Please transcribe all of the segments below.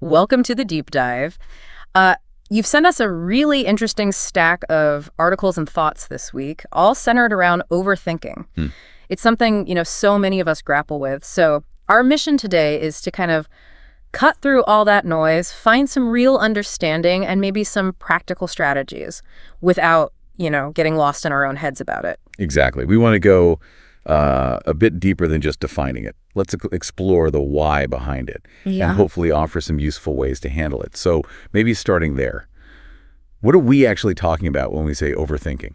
welcome to the deep dive. You've sent us a really interesting stack of articles and thoughts this week, all centered around overthinking. It's something, so many of us grapple with. So our mission today is to kind of cut through all that noise, find some real understanding, and maybe some practical strategies without, getting lost in our own heads about it. Exactly. We want to go a bit deeper than just defining it. Let's explore the why behind it and hopefully offer some useful ways to handle it. So maybe starting there. What are we actually talking about when we say overthinking?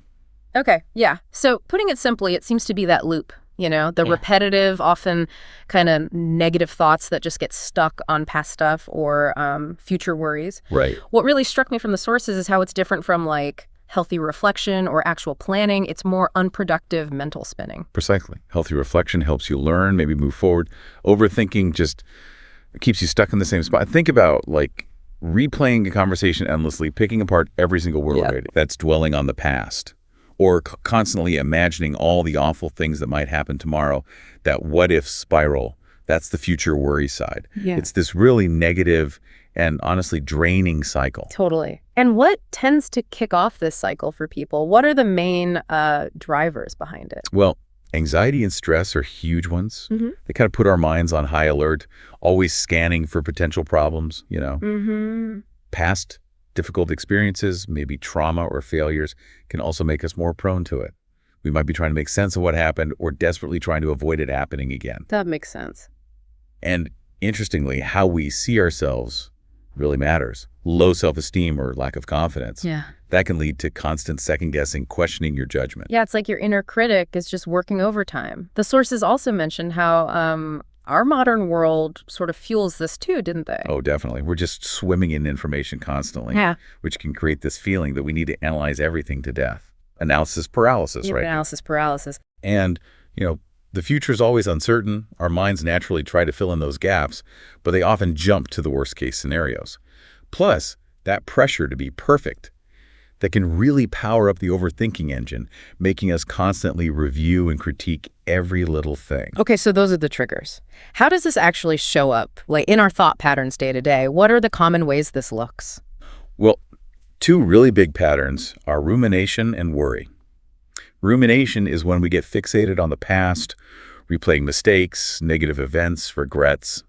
Okay, yeah. So putting it simply, it seems to be that loop, the repetitive, often kind of negative thoughts that just get stuck on past stuff or future worries. Right. What really struck me from the sources is how it's different from healthy reflection or actual planning. It's more unproductive mental spinning. Precisely. Healthy reflection helps you learn, maybe move forward. Overthinking just keeps you stuck in the same spot. Think about replaying a conversation endlessly, picking apart every single word that's dwelling on the past, or constantly imagining all the awful things that might happen tomorrow. That what-if spiral, that's the future worry side. Yeah. It's this really negative and honestly draining cycle. Totally. And what tends to kick off this cycle for people? What are the main drivers behind it? Well, anxiety and stress are huge ones. They kind of put our minds on high alert, always scanning for potential problems, Past difficult experiences, maybe trauma or failures, can also make us more prone to it. We might be trying to make sense of what happened or desperately trying to avoid it happening again. That makes sense. And interestingly, how we see ourselves really matters. Low self-esteem or lack of confidence. Yeah. That can lead to constant second-guessing, questioning your judgment. Yeah, it's like your inner critic is just working overtime. The sources also mentioned how our modern world sort of fuels this too, didn't they? Oh, definitely. We're just swimming in information constantly, which can create this feeling that we need to analyze everything to death. Analysis paralysis, right? Analysis paralysis. And, the future is always uncertain. Our minds naturally try to fill in those gaps, but they often jump to the worst-case scenarios. Plus, that pressure to be perfect that can really power up the overthinking engine, making us constantly review and critique every little thing. Okay, so those are the triggers. How does this actually show up, in our thought patterns day to day? What are the common ways this looks? Well, two really big patterns are rumination and worry. Rumination is when we get fixated on the past, replaying mistakes, negative events, regrets.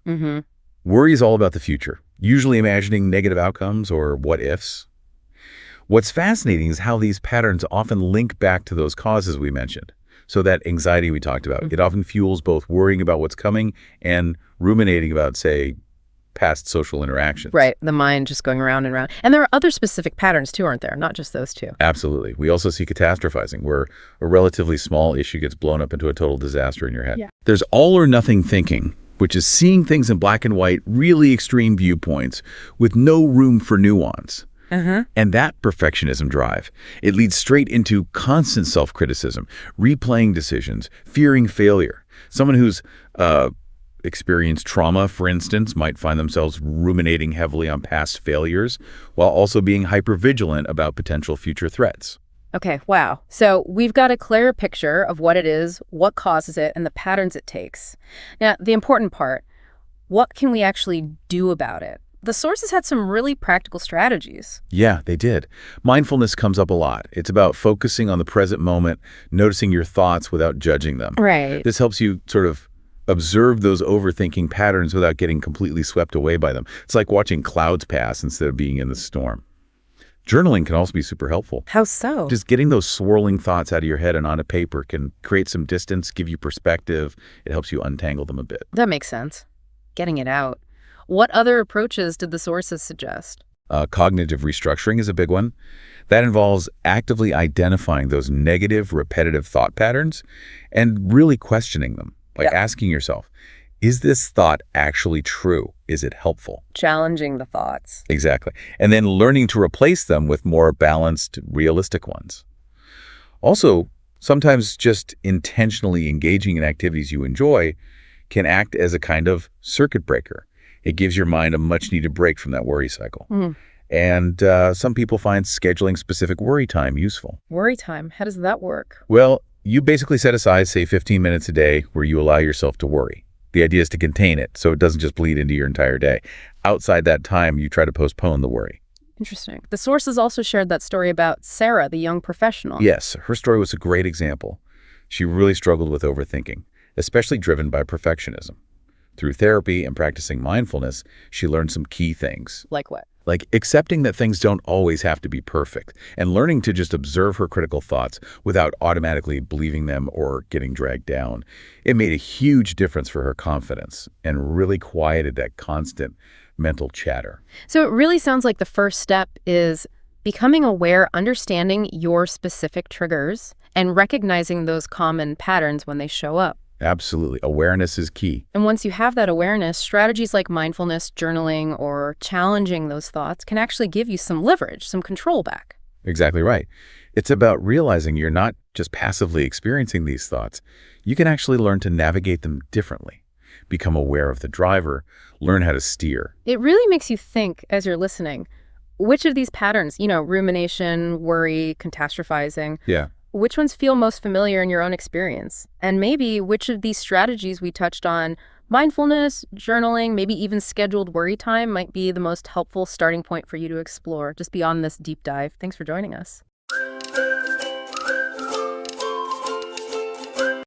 Worry is all about the future, usually imagining negative outcomes or what-ifs. What's fascinating is how these patterns often link back to those causes we mentioned. So that anxiety we talked about, it often fuels both worrying about what's coming and ruminating about, say, past social interactions. Right, the mind just going around and around. And there are other specific patterns too, aren't there? Not just those two. Absolutely. We also see catastrophizing, where a relatively small issue gets blown up into a total disaster in your head. There's all or nothing thinking, which is seeing things in black and white, really extreme viewpoints with no room for nuance. And that perfectionism drive, it leads straight into constant self-criticism, replaying decisions, fearing failure. Someone who's experienced trauma, for instance, might find themselves ruminating heavily on past failures while also being hypervigilant about potential future threats. Okay, wow. So we've got a clear picture of what it is, what causes it, and the patterns it takes. Now, the important part, what can we actually do about it? The sources had some really practical strategies. Yeah, they did. Mindfulness comes up a lot. It's about focusing on the present moment, noticing your thoughts without judging them. Right. This helps you sort of observe those overthinking patterns without getting completely swept away by them. It's like watching clouds pass instead of being in the storm. Journaling can also be super helpful. How so? Just getting those swirling thoughts out of your head and onto paper can create some distance, give you perspective. It helps you untangle them a bit. That makes sense. Getting it out. What other approaches did the sources suggest? Cognitive restructuring is a big one. That involves actively identifying those negative, repetitive thought patterns and really questioning them. Asking yourself, is this thought actually true? Is it helpful? Challenging the thoughts. Exactly. And then learning to replace them with more balanced, realistic ones. Also, sometimes just intentionally engaging in activities you enjoy can act as a kind of circuit breaker. It gives your mind a much-needed break from that worry cycle. And some people find scheduling specific worry time useful. Worry time? How does that work? Well, you basically set aside, say, 15 minutes a day where you allow yourself to worry. The idea is to contain it so it doesn't just bleed into your entire day. Outside that time, you try to postpone the worry. Interesting. The sources also shared that story about Sarah, the young professional. Yes, her story was a great example. She really struggled with overthinking, especially driven by perfectionism. Through therapy and practicing mindfulness, she learned some key things. Like what? Like accepting that things don't always have to be perfect and learning to just observe her critical thoughts without automatically believing them or getting dragged down. It made a huge difference for her confidence and really quieted that constant mental chatter. So it really sounds like the first step is becoming aware, understanding your specific triggers, and recognizing those common patterns when they show up. Absolutely. Awareness is key. And once you have that awareness, strategies like mindfulness, journaling, or challenging those thoughts can actually give you some leverage, some control back. Exactly right. It's about realizing you're not just passively experiencing these thoughts. You can actually learn to navigate them differently, become aware of the driver, learn how to steer. It really makes you think as you're listening, which of these patterns, rumination, worry, catastrophizing, Yeah. which ones feel most familiar in your own experience? And maybe which of these strategies we touched on, mindfulness, journaling, maybe even scheduled worry time, might be the most helpful starting point for you to explore just beyond this deep dive. Thanks for joining us.